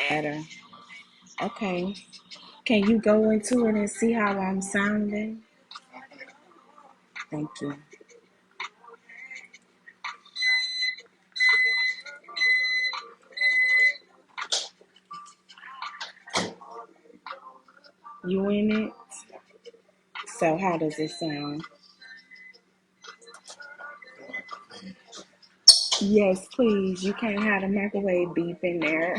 Better. Okay. Can you go into it and see how I'm sounding? Thank you. You in it? So how does it sound? Yes, please. You can't have the microwave beep in there.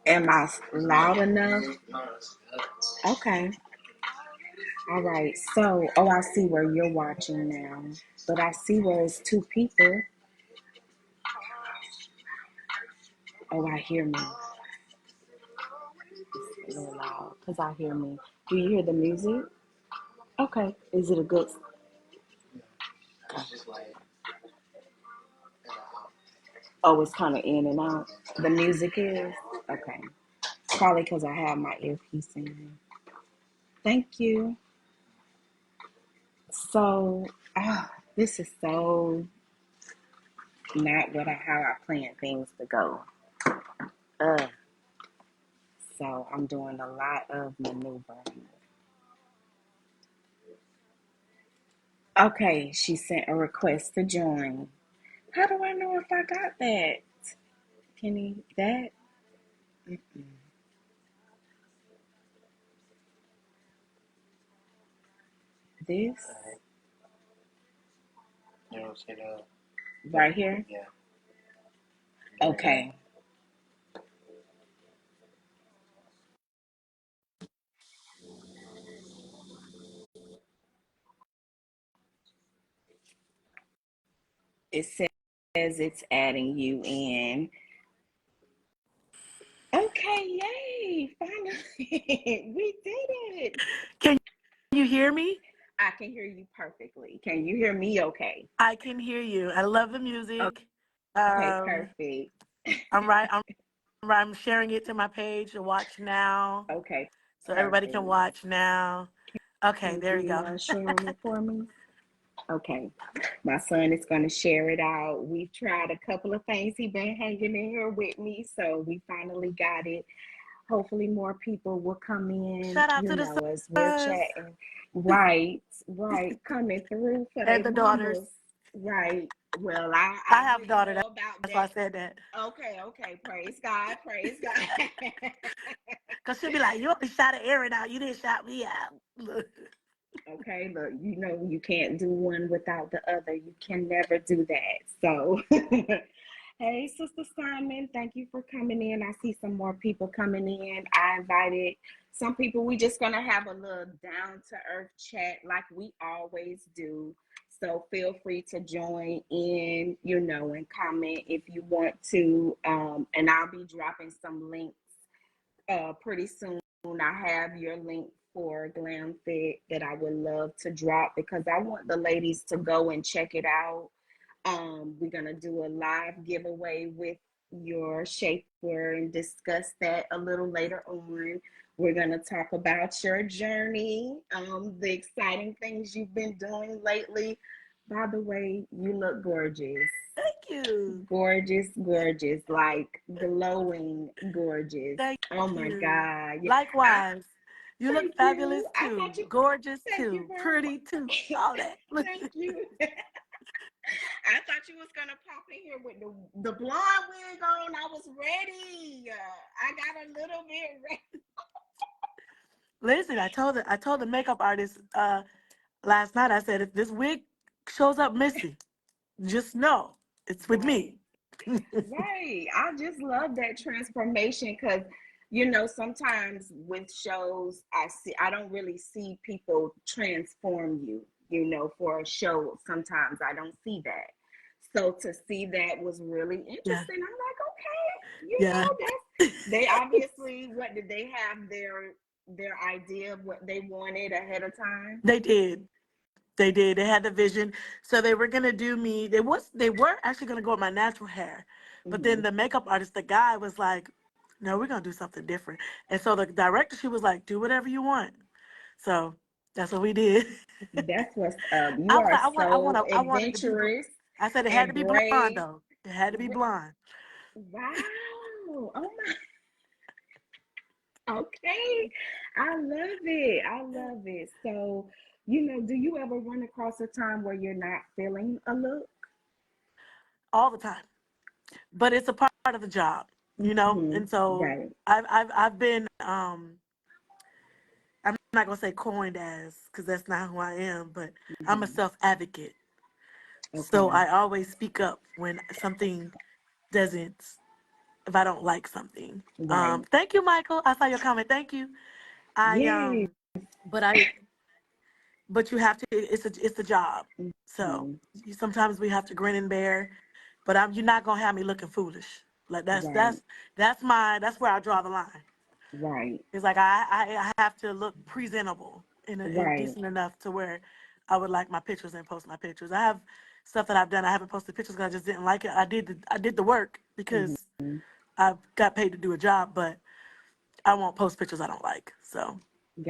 Am I loud enough? Okay. All right. So, oh, I see where you're watching now. But I see where it's two people. Oh, I hear me. It's a little loud because I hear me. Do you hear the music? Okay. Is it a good? Oh, it's kind of in and out. The music is? Okay. Probably because I have my earpiece in. Thank you. So, this is so not how I planned things to go. Uh, so I'm doing a lot of maneuvering. Okay, she sent a request to join. How do I know if I got that? Kenny, that? Mm-mm. This? Right here? Okay. It says it's adding you in. Okay, yay! Finally, we did it. Can you hear me? I can hear you perfectly. Can you hear me okay? I can hear you. I love the music. Okay, Um, perfect. I'm right. I'm sharing it to my page to watch now, Okay, so everybody can perfect. watch now. Okay, Can there you you go. share it for me? Okay. My son is going to share it out. We've tried a couple of things. He's been hanging in here with me, so we finally got it. Hopefully, more people will come in, Shout out to the as we're sons chatting. Right, right. Coming through for and their the daughters. mamas. Right. Well, I I have a wouldn't daughter. know about That's why I that. said that. Okay, okay. Praise God. Praise God. Cause she'll be like, "You only shot Aaron out. You didn't shout me out." Look. Okay, look, you can't do one without the other. You can never do that. So, hey, Sister Simon, thank you for coming in. I see some more people coming in. I invited some people. We just gonna have a little down to earth chat like we always do. So feel free to join in, and comment if you want to. And I'll be dropping some links pretty soon. I have your link for Glam Fit that I would love to drop because I want the ladies to go and check it out. We're gonna do a live giveaway with your shapewear and discuss that a little later on. We're gonna talk about your journey, the exciting things you've been doing lately. By the way, you look gorgeous. Thank you. Gorgeous, gorgeous, like glowing gorgeous. Thank Oh my you. God. Yeah. I Likewise, you look thank fabulous you. I too, thought you gorgeous thank you too, very pretty too, much. all that. Thank you. I thought you was gonna pop in here with the blonde wig on. I was ready. I got a little bit ready. Listen, I told the makeup artist last night. I said, if this wig shows up missing, just know it's with Right. me. Right. I just love that transformation because, sometimes with shows, I don't really see people transform you, for a show. Sometimes I don't see that. So to see that was really Yeah, interesting. I'm like, okay, yeah. they obviously, what did they have their idea of what they wanted ahead of time? They did. They did. They had the vision. So they were gonna do me. They were actually gonna go with my natural hair, but then Hmm. the makeup artist, the guy, was like, "No, we're gonna do something different." And so the director, she was like, "Do whatever you want." So that's what we did. That's what's up. You I was are like, I so wanted to be. adventurous I said it had to and be blonde brave. though. It had to be blonde. Wow. Oh my. Okay. I love it. I love it. So, do you ever run across a time where you're not feeling a look? All the time. But it's a part of the job, Hmm. And so Right. I've been I'm not gonna say coined as, because that's not who I am, but I'm a Hmm. self advocate. So Okay. I always speak up when something doesn't, if I don't like something. Right. Thank you, Michael. I saw your comment. Thank you. I Yay. but I but you have to. It's a job. So Hmm. sometimes we have to grin and bear. But you're not gonna have me looking foolish. Like Right. that's where I draw the line. Right. It's like I have to look presentable and Right. decent enough to where I would like my pictures and post my pictures. I have stuff that I've done. I haven't posted pictures because I just didn't like it. I did the work because Hmm. I got paid to do a job, but I won't post pictures I don't like. So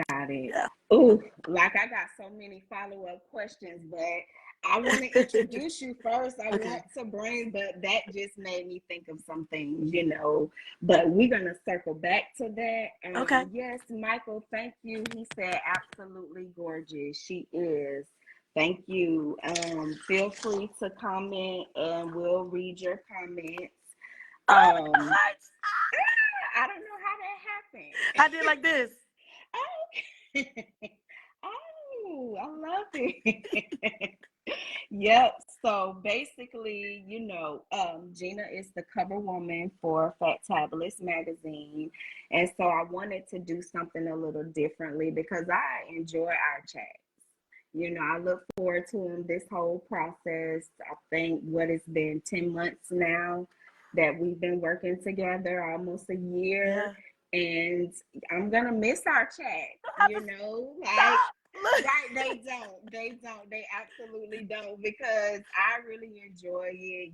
Got it. yeah. Oh, like I got so many follow-up questions, but I want to introduce you first. I Okay. want to bring, but that just made me think of some things. But we're gonna circle back to that. Okay. Yes, Michael, thank you. He said absolutely gorgeous. She is. Thank you. Feel free to comment and we'll read your comments. Oh, look at the Um, hearts. I don't know how that happened. I did like this. Oh, oh, I love it. Yep. So basically, Gena is the cover woman for Phatabulous magazine. And so I wanted to do something a little differently because I enjoy our chats. I look forward to this whole process. I think what it's been 10 months now that we've been working together, almost a year. Yeah. And I'm gonna miss our chat, Don't have to like stop. Look. right, they absolutely don't because I really enjoy it,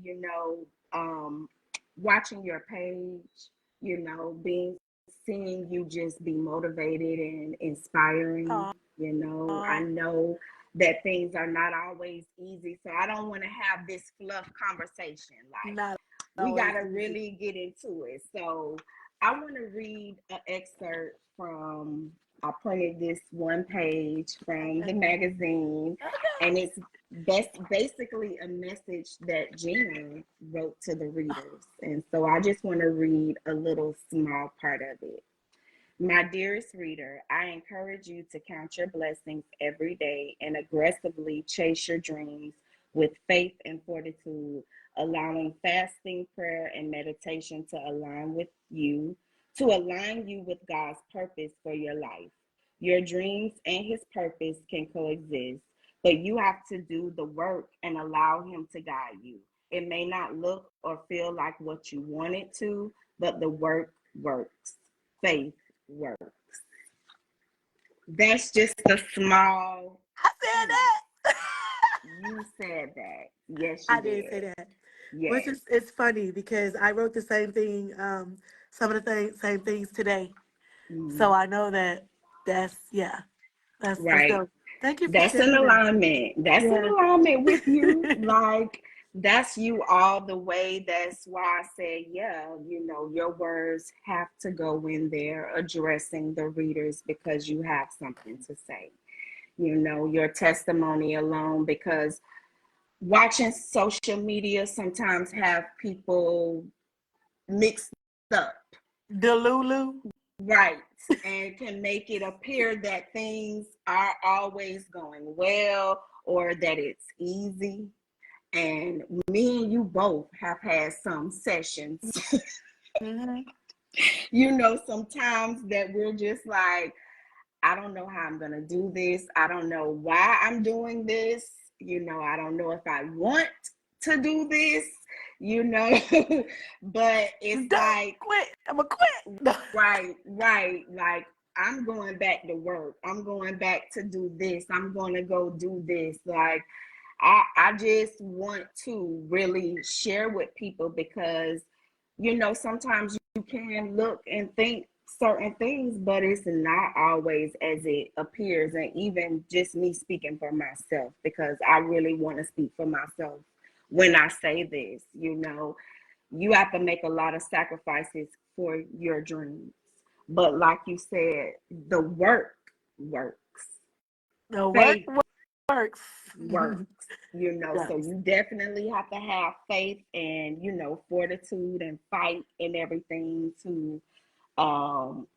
watching your page, being seeing you just be motivated and inspiring. Oh, I know that things are not always easy. So I don't want to have this fluff conversation. Like, not we got always to easy. really get into it. So I want to read an excerpt from, I printed this one page from Okay. the magazine, Okay. and it's basically a message that Gena wrote to the readers. And so I just want to read a little small part of it. My dearest reader, I encourage you to count your blessings every day and aggressively chase your dreams with faith and fortitude, allowing fasting, prayer, and meditation to align you with God's purpose for your life. Your dreams and His purpose can coexist, but you have to do the work and allow Him to guide you. It may not look or feel like what you want it to, but the work works. Faith works. That's just a small I said piece. that. You said that. Yes, you I did say did. that. Which Yes. is it's funny because I wrote the same thing, some of the same things today. So Mhm. I know that's yeah, that's Right. dope. Thank you for That's an sharing that. alignment. That's an Yeah. alignment with you. Like, that's you all the way. That's why I said, yeah, your words have to go in there addressing the readers because you have something to say. Your testimony alone, because watching social media sometimes have people mixed up, Delulu. right, and can make it appear that things are always going well or that it's easy. And me and you both have had some sessions, Mm-hmm. sometimes that we're just like, I don't know how I'm going to do this. I don't know why I'm doing this. I don't know if I want to do this, you know, but it's I'm done. like, Quit. I'm gonna quit. right, right. Like, I'm going back to work. I'm going back to do this. I'm going to go do this. Like, I just want to really share with people because, sometimes you can look and think certain things, but it's not always as it appears. And even just me speaking for myself, because I really want to speak for myself when I say this. You have to make a lot of sacrifices for your dreams. But like you said, the work works. The work Faith works. works. So Yes. you definitely have to have faith and, fortitude and fight and everything to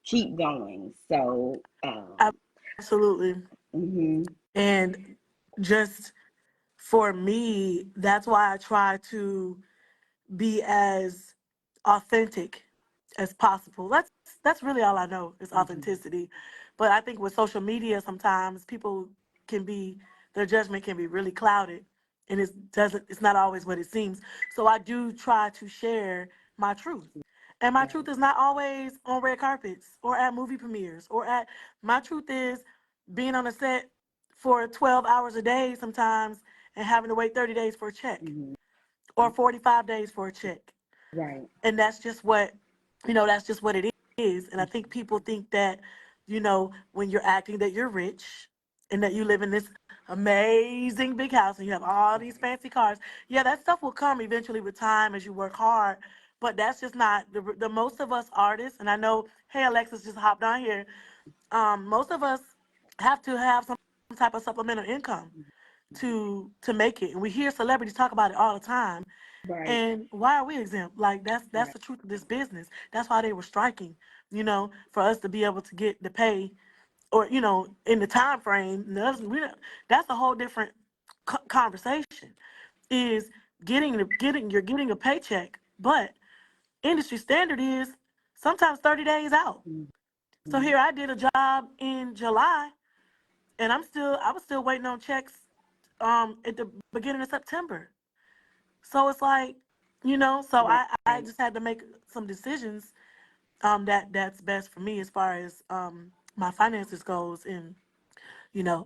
keep going. So Absolutely. mhm, And just for me, that's why I try to be as authentic as possible. That's really all I know is mhm, authenticity. But I think with social media, sometimes people can be their judgment can be really clouded, and it's not always what it seems. So I do try to share my truth, and my truth right. is not always on red carpets or at movie premieres or at. My truth is being on a set for 12 hours a day sometimes and having to wait 30 days for a check Mhm, or 45 days for a check. right. And that's just what it is. And I think people think that, when you're acting that you're rich and that you live in this amazing big house and you have all these Right. fancy cars. Yeah, that stuff will come eventually with time as you work hard. But that's just not the most of us artists. And I know, hey, Alexis just hopped on here. Most of us have to have some type of supplemental income to make it. And we hear celebrities talk about it all the time. Right. And why are we exempt? Like that's Right. the truth of this business. That's why they were striking, for us to be able to get the pay or in the time frame. That's a whole different conversation. Is you're getting a paycheck, but industry standard is sometimes 30 days out. So Mhm, here I did a job in July, and I was still waiting on checks at the beginning of September. So it's like, so I right. just had to make some decisions that's best for me as far as my finances goes. And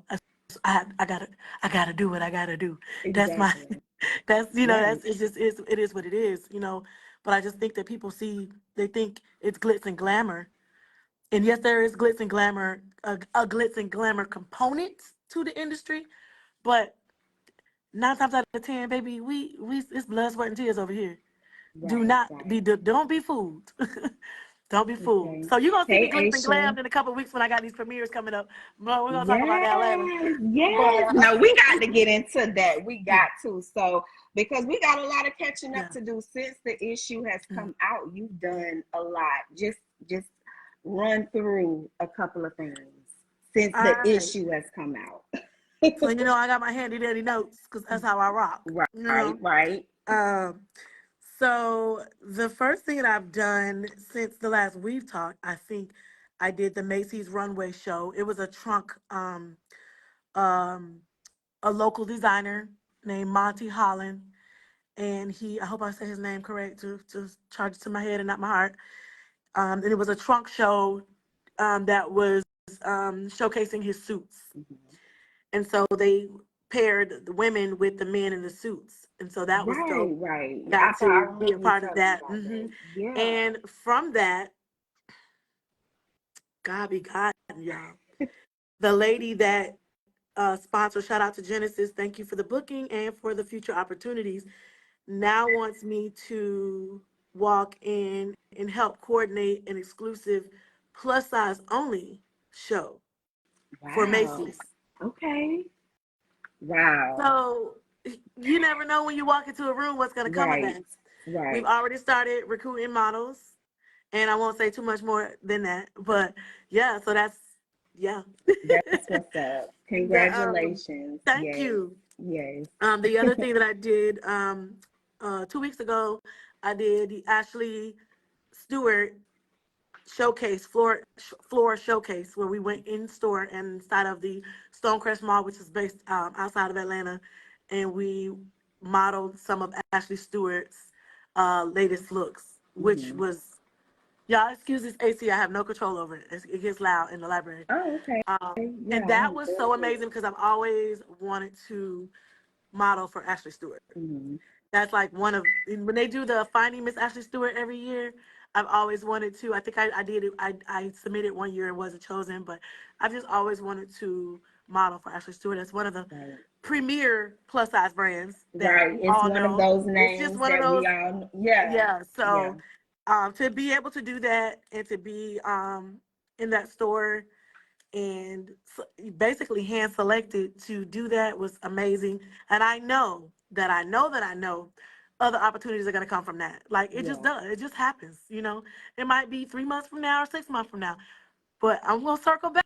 as I gotta do what I gotta do. That's my Exactly. that's Right. that's it is what it is. But I just think that they think it's glitz and glamour. And yes, there is glitz and glamour, a glitz and glamour component to the industry, but 9 times out of 10, baby, we it's blood, sweat, and tears over here. Do Right. not Right. don't be fooled. Don't be fooled. Okay. So you're gonna see me Hey, glitz and Aisha. glammed in a couple of weeks when I got these premieres coming up. Well, we're gonna talk about that later. Yes, But yes. No, we got to get into that. We got to. So, because we got a lot of catching up yeah. to do since the issue has Mm. come out. You've done a lot. Just run through a couple of things since All the right. issue has come out. So I got my handy dandy notes because that's how I rock. You Right, know. right. Um. So the first thing that I've done since the last we've talked, I think I did the Macy's runway show. It was a trunk. Um. A local designer named Monty Holland, and I hope I say his name correct to charge it to my head and not my heart. And it was a trunk show that was showcasing his suits. Mhm. And so they paired the women with the men in the suits. And so that was Right, dope. right. I Got thought I to be a remember you part of telling me that. about that. Yeah. And from that, God be God, y'all. The lady that sponsor, shout out to Genesis, thank you for the booking and for the future opportunities, now wants me to walk in and help coordinate an exclusive plus size only show for Wow. Macy's. Okay. Wow. So you never know when you walk into a room what's going to come of Right. that. We've Right. already started recruiting models, and I won't say too much more than that. But yeah, so yeah. That's what's up. the Congratulations. Thank Yes. you. Yes. The other thing that I did 2 weeks ago, I did the Ashley Stewart showcase floor showcase where we went in store and inside of the Stonecrest Mall, which is based outside of Atlanta, and we modeled some of Ashley Stewart's latest looks, which Hmm. was y'all excuse this AC. I have no control over it. It gets loud in the library. Oh, okay. And Yeah, that I'm was very so good. amazing because I've always wanted to model for Ashley Stewart. Hmm. That's like one of when they do the Finding Miss Ashley Stewart every year. I've always wanted to. I think I did it. I submitted one year and wasn't chosen, but I've just always wanted to model for Ashley Stewart. It's one of the Right. premier plus size brands that Right. we It's all one of know. those It's just names one of that those, we all, yeah. yeah. Yeah. So to be able to do that and to be in that store and basically hand selected to do that was amazing. And I know other opportunities are going to come from that. Like it just Yeah. does. It just happens. It might be 3 months from now or 6 months from now, but I'm going to circle back.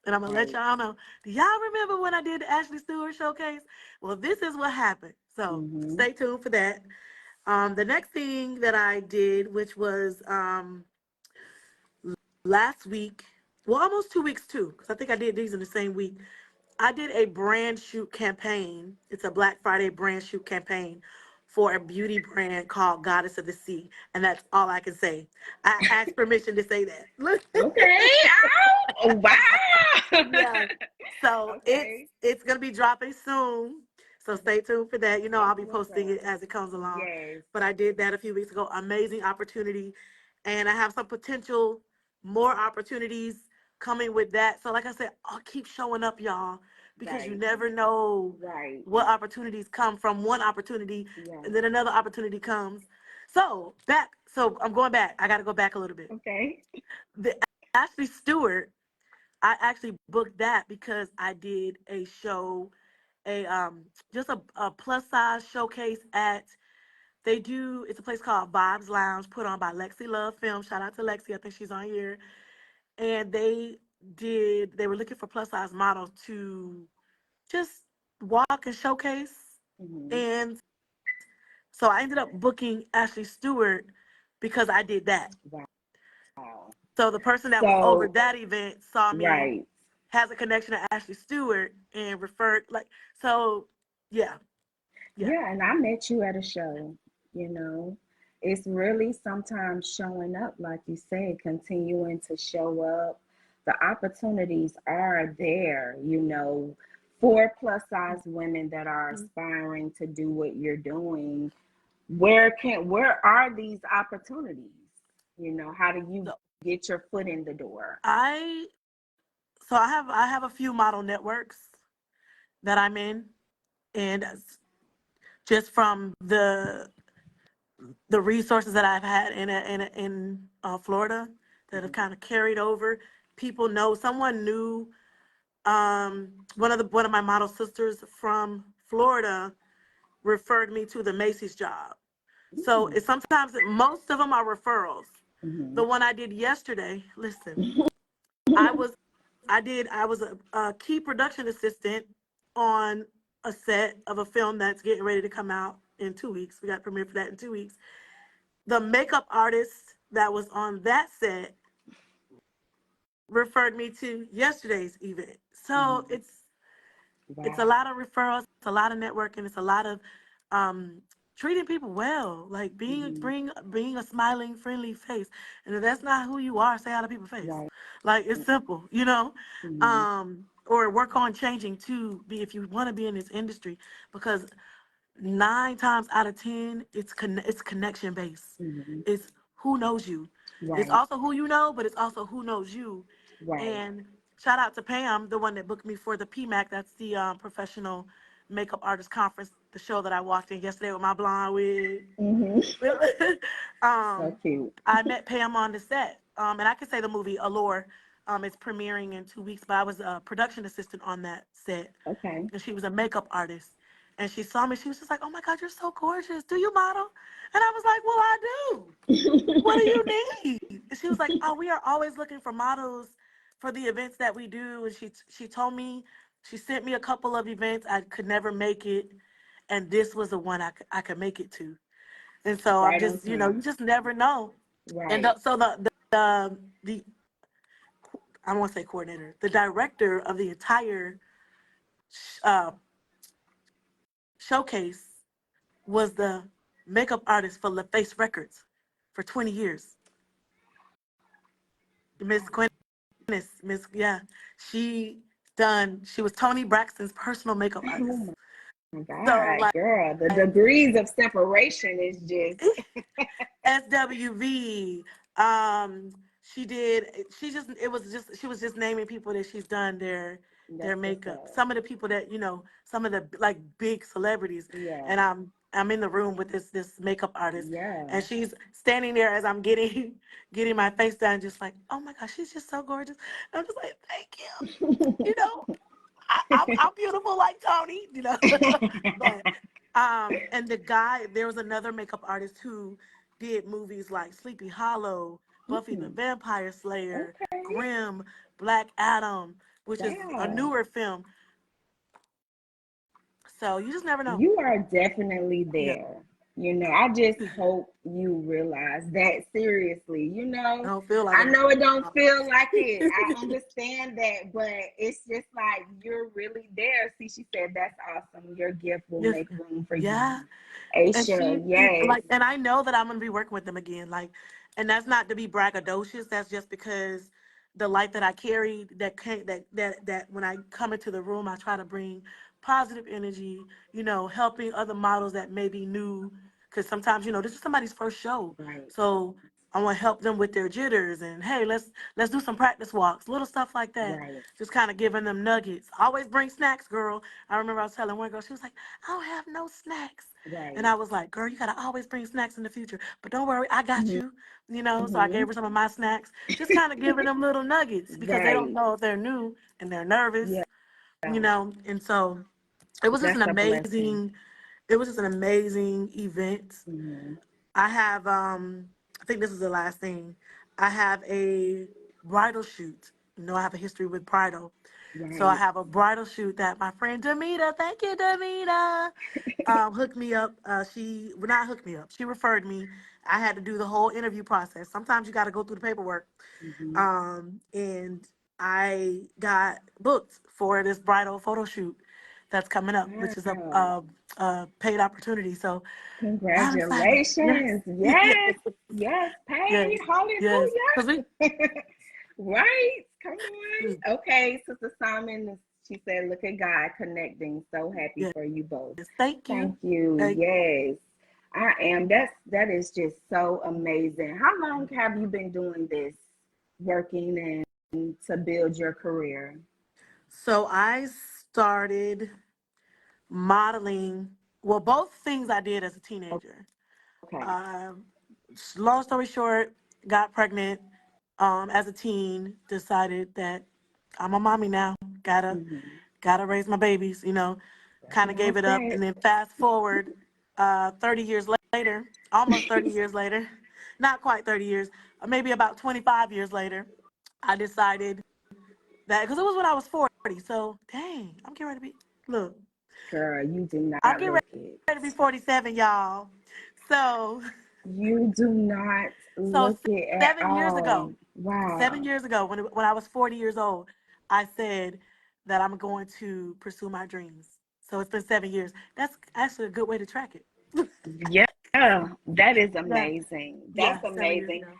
And I'm going to let Right. y'all know. Do y'all remember when I did the Ashley Stewart showcase? Well, this is what happened. So Mm-hmm. stay tuned for that. The next thing that I did, which was last week, well, almost 2 weeks too, because I think I did these in the same week. I did a brand shoot campaign. It's a Black Friday brand shoot campaign for a beauty brand called Goddess of the Sea. And that's all I can say. I asked permission to say that. Okay. Oh, wow. Yeah. So it's Okay. it's gonna be dropping soon. So stay tuned for that. I'll That's be what's posting it up. as it comes along. Yes. But I did that a few weeks ago. Amazing opportunity. And I have some potential more opportunities coming with that. So like I said, I'll keep showing up, y'all, because you Right. never know Right. what opportunities come from one opportunity Yeah. and then another opportunity comes. So I'm going back. I gotta go back a little bit. Okay. The Ashley Stewart, I actually booked that because I did a show, just a plus size showcase at it's a place called Vibes Lounge, put on by Lexi Love Film. Shout out to Lexi, I think she's on here. And they were looking for plus size models to just walk and showcase. Mm-hmm. And so I ended up booking Ashley Stewart because I did that. Wow. So the person that was over So, that event saw me, right. has a connection to Ashley Stewart, and referred so yeah, yeah. Yeah, and I met you at a show, you know. It's really sometimes showing up, like you say, continuing to show up. The opportunities are there, for plus size women that are aspiring to do what you're doing. Where are these opportunities? How do you So get your foot in the door? I I have a few model networks that I'm in, and just from the resources that I've had in Florida that have Mhm. kind of carried over. People know someone knew one of my model sisters from Florida referred me to the Macy's job. So Mm. it's sometimes most of them are referrals. The Mhm. one I did yesterday, listen, I was I was a key production assistant on a set of a film that's getting ready to come out in 2 weeks. We got premiere for that in 2 weeks. The makeup artist that was on that set referred me to yesterday's event. So Mhm. it's a lot Wow. of referrals, it's a lot of networking, it's a lot of um, treating people well, like Mhm. being a smiling, friendly face. And if that's not who you are, say out of people's face. Right. Like it's simple. Mhm. Or work on changing to be if you want to be in this industry, because 9 times out of 10, it's connection based. Mhm. It's who knows you. It's Right. also who you know, but it's also who knows you. Right. And shout out to Pam, the one that booked me for the PMAC. That's the Professional Makeup Artist Conference, the show that I walked in yesterday with my blonde wig. Mhm. So um, cute. I met Pam on the set, and I can say the movie Allure. It's premiering in 2 weeks, but I was a production assistant on that set, Okay. and she was a makeup artist. And she saw me. She was just like, "Oh my God, you're so gorgeous. Do you model?" And I was like, "Well, I do. What do you need?" And she was like, "Oh, we are always looking for models for the events that we do." And she told me, she sent me a couple of events I could never make it, and this was the one I could make it to. And so I'm Right on just, you time. just never know. And Right. so the I don't want to say coordinator, the director of the entire uh, showcase was the makeup artist for LaFace Records for 20 years. Miss Quinnis, yeah, she was Tony Braxton's personal makeup artist. Oh my So God, girl, the degrees of separation is just SWV, um, she was just naming people that she's done there. their That's what's makeup. up. Some of the people that, some of the like big celebrities, Yeah. and I'm in the room with this makeup artist, Yeah. and she's standing there as I'm getting getting my face done, just like, oh my gosh, she's just so gorgeous. And I'm just like, thank you. You know, I'm beautiful like Tony. But and the guy, there was another makeup artist who did movies like Sleepy Hollow, Buffy the Mm, Vampire Slayer, okay. Grimm, Black Adam, which is a Wow. newer film. So you just never know. You are definitely Yeah. there. I just hope you realize that seriously. I don't feel like I it. know it don't feel like it. I understand that, but it's just like you're really there. See, she said that's awesome. Your gift will Yes. make room for you. Yeah. And Aisha, yes. like, and I know that I'm gonna be working with them again. Like, and that's not to be braggadocious. That's just because the light that I carry, that can that when I come into the room, I try to bring positive energy. Helping other models that may be new, because sometimes this is somebody's first show, Right, so I want to help them with their jitters and, hey, let's do some practice walks, little stuff like that. right, Just kind of giving them nuggets. Always bring snacks, girl. I remember I was telling one girl, she was like, I don't have no snacks. And right. I was like, girl, you gotta always bring snacks in the future. But don't worry, I got Hmm. you. So I gave her some of my snacks, just kind of giving them little nuggets because they don't Right. know if they're new and they're nervous, Yeah, And so it was just an that's a blessing. amazing, it was just an amazing event. Hmm. I have, I think this is the last thing. I have a bridal shoot. I have a history with bridal. So I Right. have a bridal shoot that my friend Demita, thank you, Demita, hooked me up. She well, not hooked me up. She referred me. I had to do the whole interview process. Sometimes you got to go through the paperwork. Hmm. And I got booked for this bridal photo shoot that's coming up, which is Wow. a paid opportunity. So I'm excited. Yes, Congratulations. yes, Yes. Yes. yes, Paid. yes. Cause we, Hallelujah. Right. Come on. Okay. Sister Simon, she said, look at God connecting. So happy yes. for you both. Thank you. Thank you. Thank Yes. I am. That is just so amazing. How long have you been doing this, working and to build your career? So I started modeling. Well, both things I did as a teenager. Okay. Um, Long story short, got pregnant as a teen. Decided that I'm a mommy now. Gotta Hmm. gotta raise my babies. That's Kind of what I gave it up, said. and then fast forward, 30 years later, almost 30 years later, not quite 30 years, maybe about 25 years later, I decided that because it was when I was 40. So dang, I'm getting ready to be look. Girl, you do I'm not getting look it. ready to be 47, y'all. So You do not so look it at 7 years all. ago, Wow. 7 years ago, when I was 40 years old, I said that I'm going to pursue my dreams. So it's been 7 years. That's actually a good way to track it. Yeah, that is Yeah, amazing. yeah, That's 7 years amazing. ago.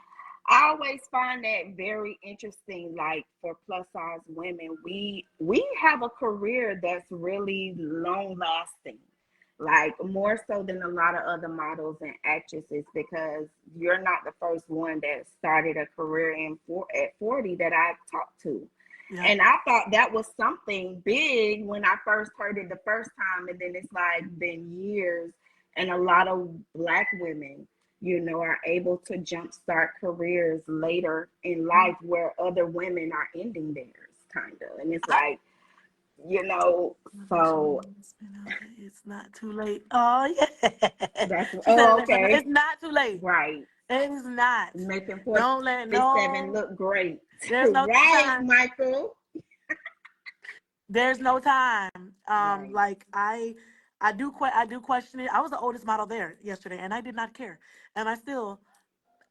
I always find that very interesting. Like for plus size women, we have a career that's really long lasting, like more so than a lot of other models and actresses. Because you're not the first one that started a career at 40 that I talked to. Yeah. And I thought that was something big when I first heard it the first time. And then it's like been years. And a lot of Black women, are able to jumpstart careers later in life where other women are ending theirs, kind of. And it's I, like, you know, so it's not too late. Oh yeah. that's, She said oh, it. okay. It's not too late. Right. It is not. Making Don't let 47 no. look great. There's no Right, time. Michael. There's no time. Right. Like I do question it. I was the oldest model there yesterday, and I did not care, and I still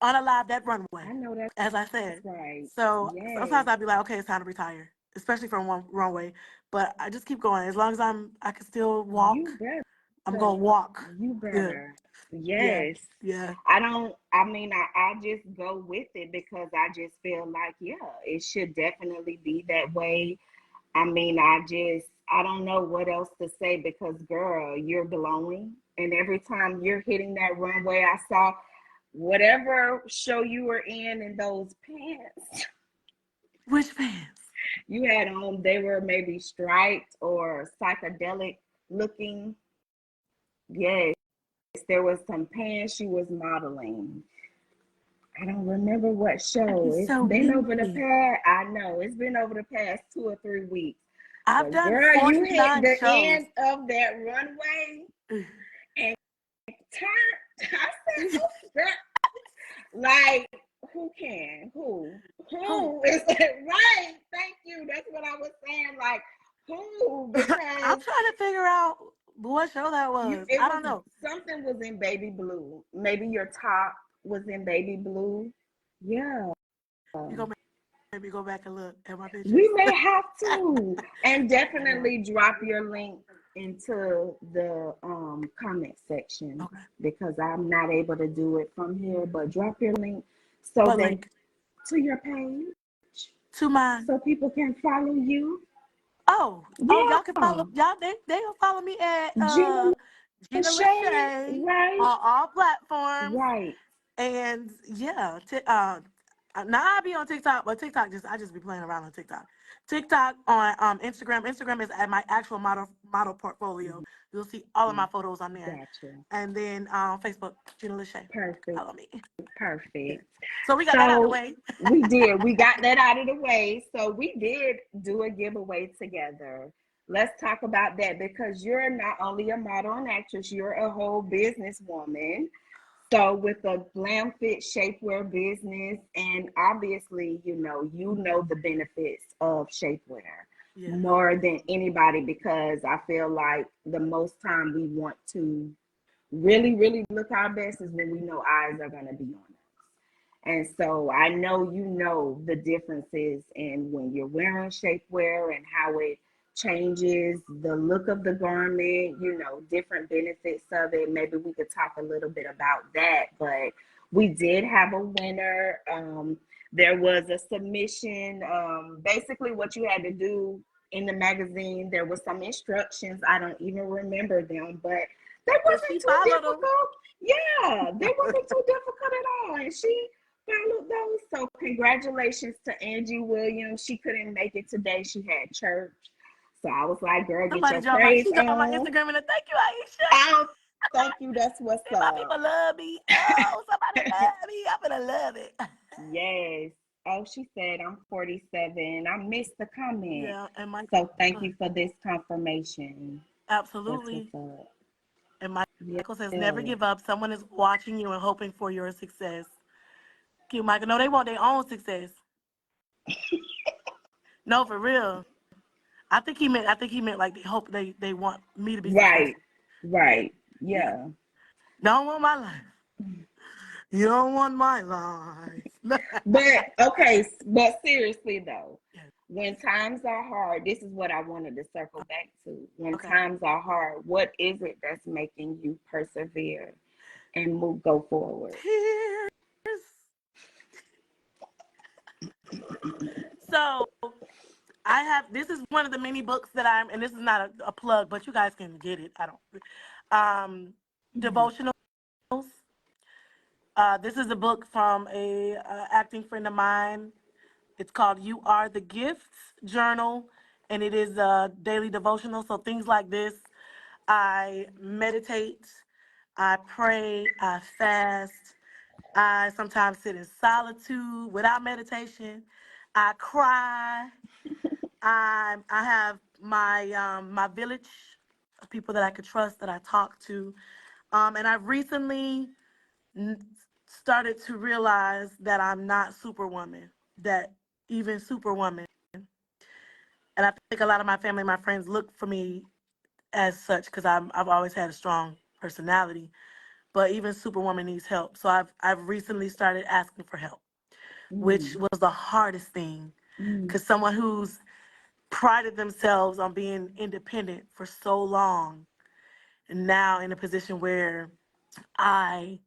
unalived that runway, I know as I that's said. right. So Yes. sometimes I'd be like, okay, it's time to retire, especially from one runway. But I just keep going as long as I can still walk. You I'm better. gonna walk. You Good. better. Yeah. Yes. Yeah. I mean, I just go with it because I just feel like, yeah, it should definitely be that way. I mean, I don't know what else to say because, girl, you're glowing. And every time you're hitting that runway, I saw whatever show you were in those pants. Which pants? You had on, they were maybe striped or psychedelic looking. Yes, there was some pants she was modeling. I don't remember what That'd be show. It's so been over the mean. past, I know, it's been over the past 2 or 3 weeks. I've But done girl, you hit 49 the shows. end of that runway and turned. I said, oh, girl, like, who can? Who? Who is it? Right. Thank you. That's what I was saying. Like, who? I'm Because trying to figure out what show that was. it I was don't know. something was in baby blue. Maybe your top was in baby blue. Yeah. You go maybe go back and look at my We pictures. may have to. And Yeah. definitely drop your link into the comment section Okay. because I'm not able to do it from here, but drop your link so What that link? to your page To mine. so people can follow you. Oh, Yeah. y'all can follow y'all. They can follow me at Gina Gena Lashay, Lashay right? on all platforms. Right. And yeah, now I be on TikTok, but TikTok I just be playing around on TikTok. TikTok on Instagram. Instagram is at my actual model portfolio. You'll see all of my photos on there. Gotcha. And then Facebook, Gena Lashay. Perfect. Follow me. Yeah. Perfect. So we got that out of the So way. we did. We got that out of the way. So we did do a giveaway together. Let's talk about that because you're not only a model and actress, you're a whole businesswoman. So with a glam fit shapewear business, and obviously, you know the benefits of shapewear Yeah. more than anybody because I feel like the most time we want to really, really look our best is when we know eyes are going to be on us. And so I know you know the differences in when you're wearing shapewear and how it changes the look of the garment, different benefits of it. Maybe we could talk a little bit about that. But we did have a winner. There was a submission. Basically, what you had to do in the magazine, there was some instructions. I don't even remember them, but they But wasn't she too followed them. difficult. Yeah, they wasn't too difficult at all. And she followed those. So congratulations to Angie Williams. She couldn't make it today. She had church. So I was like, girl, get Somebody your dropped my praise she dropped my on. Instagram and thank you, Aisha. Oh, thank you. That's what's And my up. people love me. Oh, somebody love me. I'm gonna love it. Yes. Oh, she said I'm 47. I missed the comment. Yeah, and Michael. So thank you for this confirmation. That's what's Absolutely. up. And Michael says, never Yeah. give up. Someone is watching you and hoping for your success. Cute, Michael. No, they want their own success. No, for real. I think he meant like they hope they want me to be Right. successful. Yeah. Right. Yeah. Yeah. Don't want my life. You don't want my life. But okay, but seriously though, Yeah. when times are hard, this is what I wanted to circle back to. When Okay. times are hard, what is it that's making you persevere and go forward? Tears. So this is one of the many books that and this is not a plug, but you guys can get it. I don't. Mhm. Devotionals. This is a book from a acting friend of mine. It's called "You Are the Gifts" journal, and it is a daily devotional. So things like this, I meditate, I pray, I fast. I sometimes sit in solitude without meditation. I cry. I have my village of people that I could trust that I talk to, and I've recently n- started to realize that I'm not Superwoman. That even Superwoman, and I think a lot of my family, my friends, look for me as such because I've always had a strong personality. But even Superwoman needs help, so I've recently started asking for help, which Mm. was the hardest thing Mm. because someone who's prided themselves on being independent for so long and now in a position where I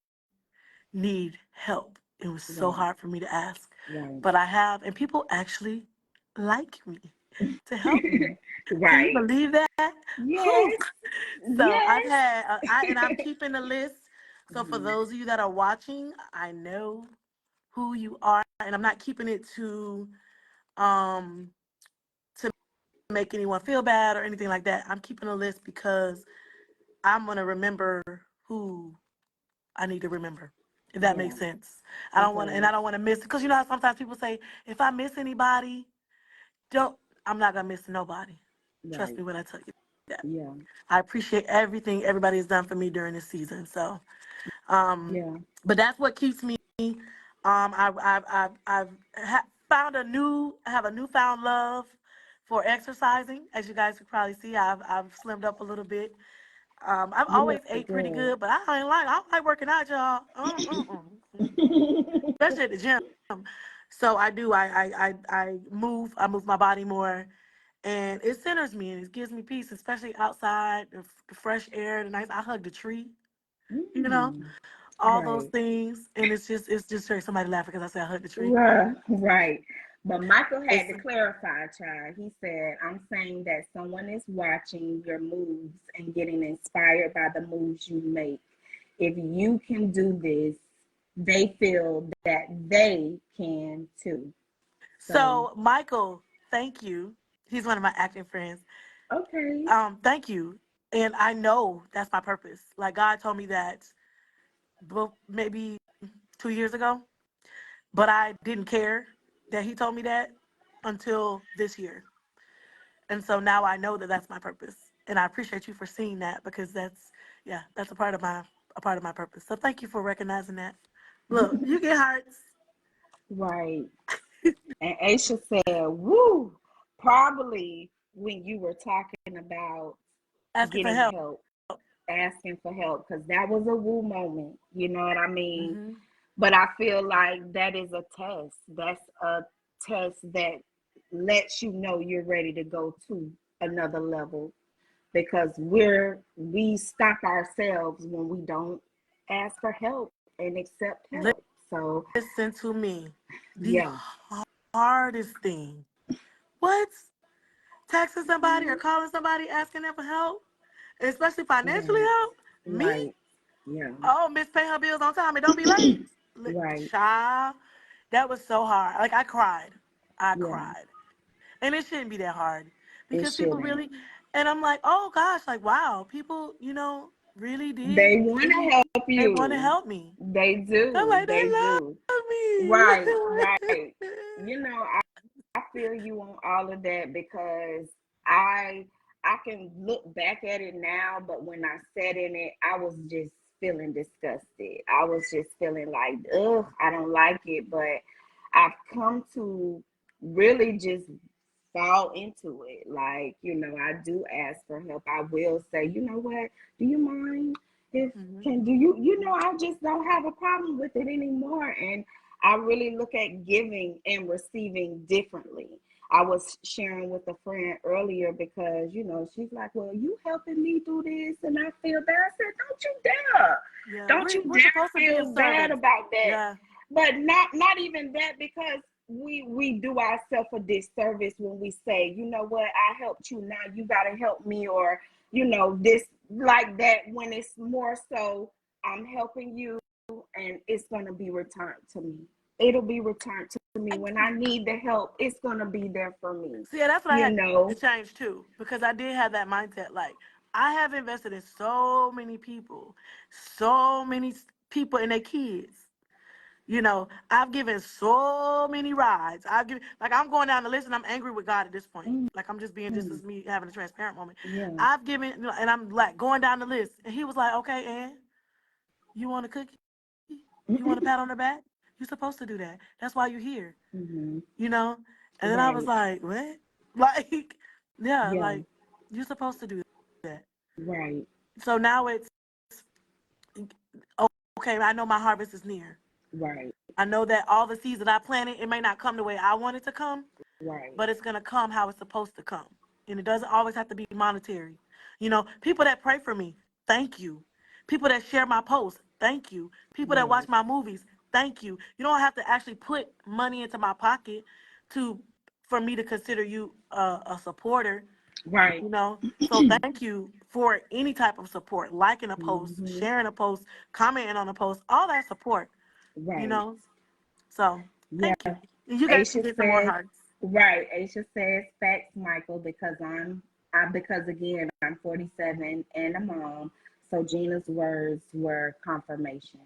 need help. It was so Right. hard for me to ask, Right. but I have, and people actually like me to help me. Can you Right. believe that? Whew. Yes. So I've Yes. had, and I'm keeping a list. So for Mhm. those of you that are watching, I know who you are, and I'm not keeping it to um make anyone feel bad or anything like that. I'm keeping a list because I'm gonna remember who I need to remember. If that Yeah, makes sense. it I does. don't want to miss, because you know how sometimes people say, if I miss anybody, don't I'm not gonna miss nobody. Trust Right. me when I tell you that. Yeah. I appreciate everything everybody has done for me during this season. So, Yeah. but that's what keeps me. Found I have a newfound love for exercising. As you guys could probably see, I've slimmed up a little bit. I've You always look ate pretty good. good, but I don't like working out, y'all. Especially at the gym. So I do. I move my body more, and it centers me and it gives me peace, especially outside, the fresh air, the nice. I hug the tree, you know, Mm, all those right. things, and it's just very somebody laughing because I said I hug the tree. Right. Right. But Michael had It's to clarify, child. He said, I'm saying that someone is watching your moves and getting inspired by the moves you make. If you can do this, they feel that they can too. So, so Michael. Thank you. He's one of my acting friends. okay. Thank you, and I know that's my purpose. Like God told me that, maybe 2 years ago. But I didn't care that he told me that until this year. And so now I know that that's my purpose. And I appreciate you for seeing that, because yeah, that's a part of my purpose. So thank you for recognizing that. Look, you get hearts. Right. And Aisha said, woo, probably when you were talking about Asking for getting help. help, asking for help, because that was a woo moment. You know what I mean? Hmm. But I feel like that is a test. That's a test that lets you know you're ready to go to another level, because we stop ourselves when we don't ask for help and accept help. So Listen to me. The yeah. hardest thing. What? Texting somebody or calling somebody asking them for help? Especially financially Right. help? Me? Right. Yeah. Oh, Miss pay her bills on time and don't be late. Right. Child, that was so hard. Like I cried. I Yeah. cried. And it shouldn't be that hard, It because people shouldn't. really, and I'm like, oh gosh, like wow, people, really did. They want to help They want to you. help me. They I'm do. like, they They do. love Right. me. Right. You know, I feel you on all of that, because I I can look back at it now, but when I sat in it, I was just feeling disgusted. I was just feeling like, ugh, I don't like it. But I've come to really just fall into it. Like, I do ask for help. I will say, you know what, do you mind if Hmm. can do you I just don't have a problem with it anymore. And I really look at giving and receiving differently. I was sharing with a friend earlier, because she's like, well, you helping me do this and I feel bad. I said, don't you dare, Yeah, don't you we're dare supposed to be of feel bad service. about that. Yeah. But not even that, because we do ourselves a disservice when we say, you know what, I helped you, now you got to help me, or this, like that, when it's more so I'm helping you and it's going to be returned to me. It'll be returned to me I, when I need the help. It's going to be there for me, See, yeah, that's what I you had to know. change too, because I did have that mindset. Like, I have invested in so many people and their kids. I've given so many rides. I'm going down the list and I'm angry with God at this point. Like, I'm just being, just Mm-hmm. as me having a transparent moment. Yeah. I've given, and I'm like going down the list. And he was like, okay, Ann, you want a cookie? You want a pat on the back? You're supposed to do that. That's why you're here, Mm-hmm. you know? And then I was Right. like, what? Like, yeah, Yeah. like, you're supposed to do that. Right. So now it's, okay, I know my harvest is near. Right. I know that all the seeds that I planted, it may not come the way I want it to come, Right. but it's going to come how it's supposed to come. And it doesn't always have to be monetary. People that pray for me, thank you. People that share my posts, thank you. People that watch Right. my movies, thank you. You don't have to actually put money into my pocket to for me to consider you a supporter. Right. So thank you for any type of support, liking a post, Mm-hmm. sharing a post, commenting on a post, all that support. you Right. know so Yeah. thank you. And you guys keep Aisha getting some more said, hearts. Right. Aisha says facts, Michael, because because again, I'm 47 and a mom. So Gina's words were confirmation.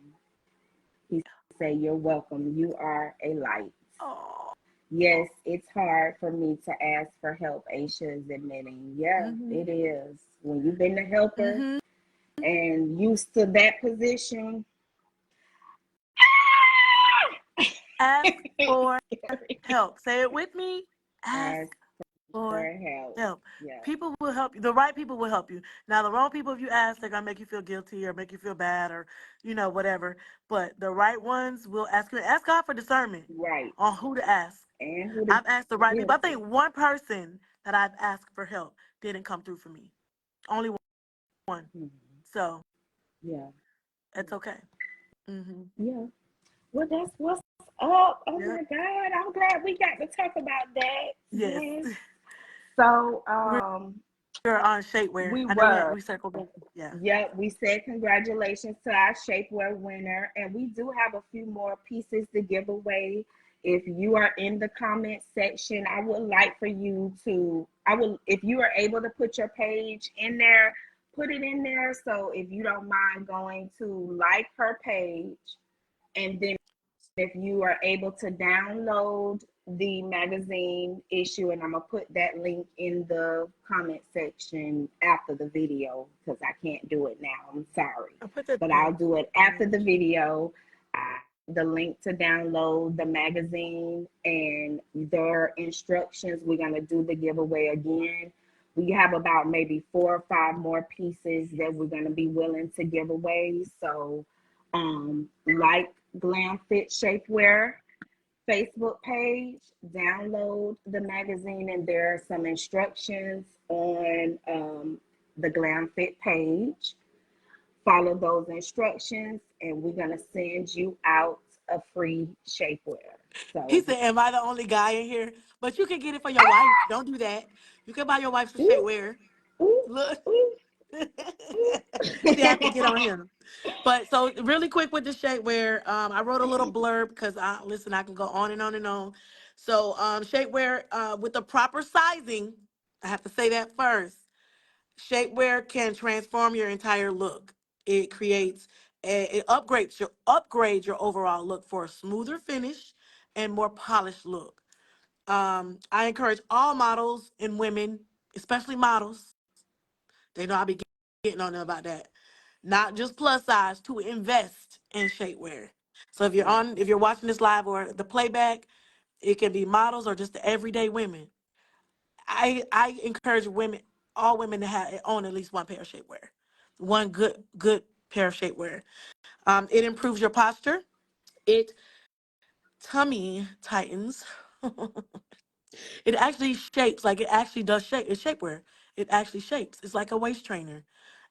He said, "You're welcome. You are a light." Oh. Yes, it's hard for me to ask for help, Aisha is admitting. Yeah, Mm-hmm. it is. When you've been the helper Mm-hmm. and used to that position, Ask for help. Say it with me. ask Ask for for help. help. Yeah, People will help you. The right people will help you. Now, the wrong people, if you ask, they're gonna make you feel guilty or make you feel bad or whatever. But the right ones will ask you. Ask God for discernment right. on who to ask. And who to I've asked the right give people. I to. think one person that I've asked for help didn't come through for me. Only one. Mhm. So Yeah, it's okay. Hmm. yeah. Well, that's what's up. Oh Yep. my God, I'm glad we got to talk about that. Yes. Yes. So, We're on shapewear. we I know were. we circled back. Yeah. Yep, we said congratulations to our shapewear winner, and we do have a few more pieces to give away. If you are in the comment section, I would like for you to, if you are able to put your page in there, put it in there. So if you don't mind going to like her page, and then if you are able to download the magazine issue, and I'm gonna put that link in the comment section after the video because I can't do it now. I'm sorry, I put that but I'll there. do it after the video. The link to download the magazine and their instructions. We're gonna do the giveaway again. We have about maybe 4 or 5 more pieces that we're gonna be willing to give away. So, like Glam Fit Shapewear Facebook page, download the magazine, and there are some instructions on the Glam Fit page. Follow those instructions, and we're gonna send you out a free shapewear. He So, said, "Am I the only guy in here?" But you can get it for your wife. Don't do that. You can buy your wife some ooh, shapewear. ooh, Look. ooh, ooh. See, I have to get on him. But so really quick with the shapewear, I wrote a little blurb because I can go on and on and on. So shapewear with the proper sizing, I have to say that first. Shapewear can transform your entire look. It creates it upgrades your overall look for a smoother finish and more polished look. I encourage all models and women, especially models. They know I be getting on them about that. Not just plus size to invest in shapewear. So Yeah, if you're watching this live or the playback, it can be models or just the everyday women. I encourage all women to have own at least one pair of shapewear, one good pair of shapewear. It improves your posture. It tummy tightens. It actually shapes, like it actually does shape. It's shapewear. It actually shapes. It's like a waist trainer.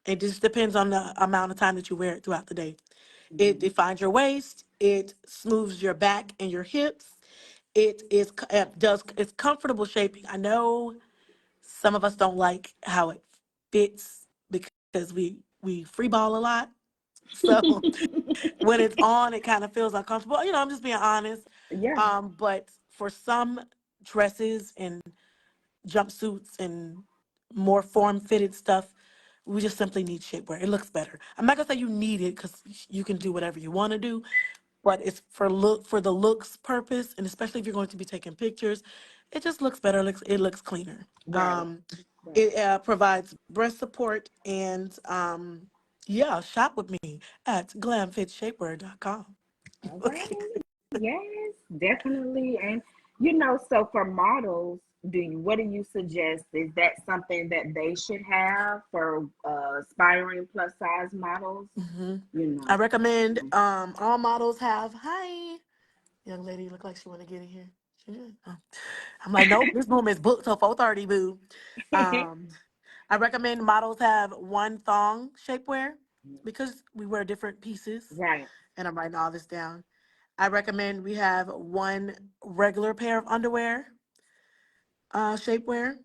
It just depends on the amount of time that you wear it throughout the day. It mm-hmm. defines your waist. It smooths your back and your hips. It's comfortable shaping. I know some of us don't like how it fits because we free ball a lot. So when it's on, it kind of feels uncomfortable. I'm just being honest. Yeah, But for some dresses and jumpsuits and more form fitted stuff, we just simply need shapewear. It looks better. I'm not gonna say you need it because you can do whatever you want to do, but it's for the looks purpose, and especially if you're going to be taking pictures, it just looks better. It looks cleaner. right, Um, right. it provides breast support, and yeah, shop with me at glamfitshapewear.com. All Okay. right. Yes, definitely. And so for models, what do you suggest? Is that something that they should have for aspiring plus size models? Hmm. You I know. recommend Mm. all models have. Hi, young lady, look like she want to get in here. She did. Oh. I'm like, nope, this room is booked till 4:30, boo. Um, I recommend models have one thong shapewear because we wear different pieces, Right. and I'm writing all this down. I recommend we have one regular pair of underwear shapewear,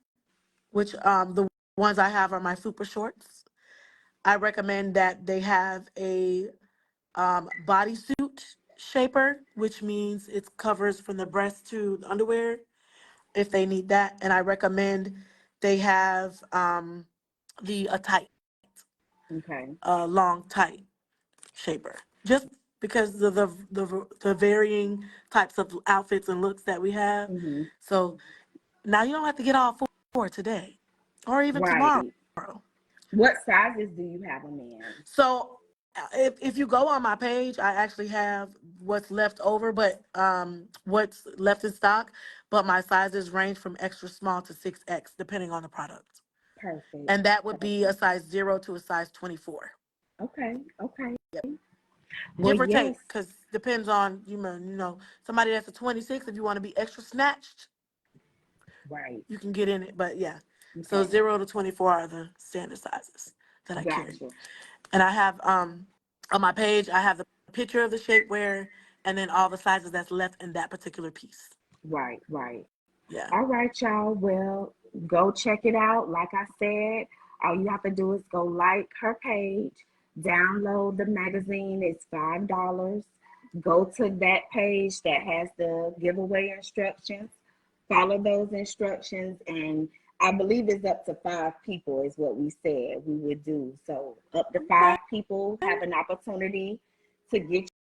which the ones I have are my super shorts. I recommend that they have a bodysuit shaper, which means it covers from the breast to the underwear. if they need that. And I recommend they have the a tight, Okay. long tight shaper, just because of the varying types of outfits and looks that we have. Mm-hmm. So now you don't have to get all four today or even tomorrow. Right. What sizes do you have them in? So if you go on my page, I actually have what's left over, but what's left in stock. But my sizes range from extra small to 6X, depending on the product. Perfect. And that would be a Perfect. size 0 to a size 24. Okay. Okay. Yep. Well, Give or yes. take, because depends on, somebody that's a 26, if you want to be extra snatched, Right. you can get in it. But yeah, so Okay. 0 to 24 are the standard sizes that I carry. Gotcha. And I have on my page, I have the picture of the shapewear and then all the sizes that's left in that particular piece. Right. Right. Yeah. All right, y'all. Well, go check it out. Like I said, all you have to do is go like her page, download the magazine. It's $5. Go to that page that has the giveaway instructions. Follow those instructions, and I believe it's up to 5 people is what we said we would do. So up to Okay. 5 people have an opportunity to get